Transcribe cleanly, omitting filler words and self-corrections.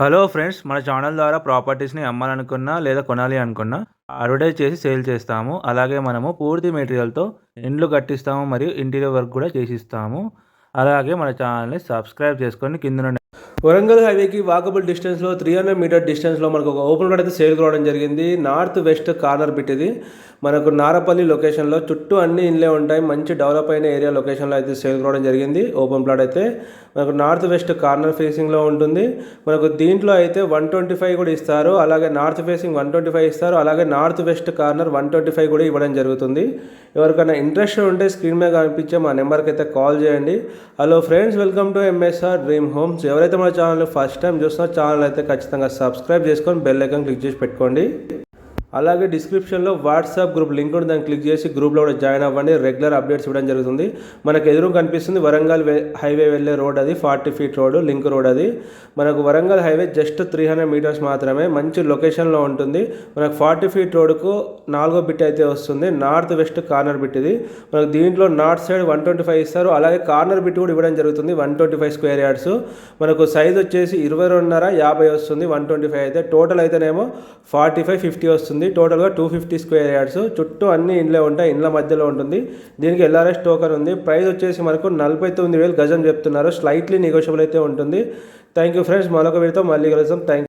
Hello friends, మన channel ద్వారా ప్రాపర్టీస్ని అమ్మాలనుకున్నా లేదా కొనాలి అనుకున్నా అడ్వర్టైజ్ చేసి సేల్ చేస్తాము. అలాగే మనము పూర్తి మెటీరియల్తో ఇండ్లు కట్టిస్తాము మరియు ఇంటీరియర్ వర్క్ కూడా చేసిస్తాము. అలాగే మన ఛానల్ని సబ్స్క్రైబ్ చేసుకొని కింద వరంగల్ హైవేకి వాకబుల్ డిస్టెన్స్లో 300 మీటర్ డిస్టెన్స్లో మనకు ఒక ఓపెన్ ప్లాట్ అయితే సేల్ రావడం జరిగింది. నార్త్ వెస్ట్ కార్నర్ బిట్ ఇది. మనకు నారపల్లి లొకేషన్లో చుట్టూ అన్ని ఇండ్లే ఉంటాయి. మంచి డెవలప్ అయిన ఏరియా లొకేషన్లో అయితే సేల్ రావడం జరిగింది. ఓపెన్ ప్లాట్ అయితే మనకు నార్త్ వెస్ట్ కార్నర్ ఫేసింగ్లో ఉంటుంది. మనకు దీంట్లో అయితే 125 కూడా ఇస్తారు. అలాగే నార్త్ ఫేసింగ్ 125 ఇస్తారు. అలాగే నార్త్ వెస్ట్ కార్నర్ 125 కూడా ఇవ్వడం జరుగుతుంది. ఎవరికైనా ఇంట్రెస్ట్ ఉంటే స్క్రీన్ మీద కనిపించే మా నెంబర్కి అయితే కాల్ చేయండి. Hello friends, welcome to MSR dream homes. ఎవరైతే మన ఛానల్ ఫస్ట్ టైం చూస్తున్నా ఛానల్ అయితే ఖచ్చితంగా సబ్స్క్రైబ్ చేసుకొని బెల్ ఐకాన్ క్లిక్ చేసి పెట్టుకోండి. అలాగే డిస్క్రిప్షన్లో వాట్సాప్ గ్రూప్ లింక్ ఉంది, దాన్ని క్లిక్ చేసి గ్రూప్లో కూడా జాయిన్ అవ్వండి. రెగ్యులర్ అప్డేట్స్ ఇవ్వడం జరుగుతుంది. మనకు ఎదురు కనిపిస్తుంది వరంగల్ హైవే వెళ్ళే రోడ్, అది 40 ఫీట్ రోడ్, లింక్ రోడ్. అది మనకు వరంగల్ హైవే జస్ట్ 300 మీటర్స్ మాత్రమే. మంచి లొకేషన్లో ఉంటుంది. మనకు 40 ఫీట్ రోడ్కు 4వ బిట్ అయితే వస్తుంది. నార్త్ వెస్ట్ కార్నర్ బిట్ ఇది. మనకు దీంట్లో నార్త్ సైడ్ 125 ఇస్తారు. అలాగే కార్నర్ బిట్ కూడా ఇవ్వడం జరుగుతుంది. 125 స్క్వేర్ యార్డ్స్. మనకు సైజ్ వచ్చేసి 22.5 50 వస్తుంది. 125 అయితే టోటల్ అయితేనేమో 45 50 వస్తుంది. టోటల్గా 250 స్క్వేర్ యార్డ్స్. చుట్టూ అన్ని ఇండ్లే ఉంటాయి. ఇండ్ల మధ్యలో ఉంటుంది. దీనికి ఎల్ఆర్ఎస్ టోకన్ ఉంది. ప్రైస్ వచ్చేసి మనకు 49,000 గజం చెప్తున్నారు. స్లైట్లీ నెగోషియబుల్ అయితే ఉంటుంది. థ్యాంక్ యూ ఫ్రెండ్స్, మరొక వీడియోతో మళ్ళీ కలుద్దాం. థ్యాంక్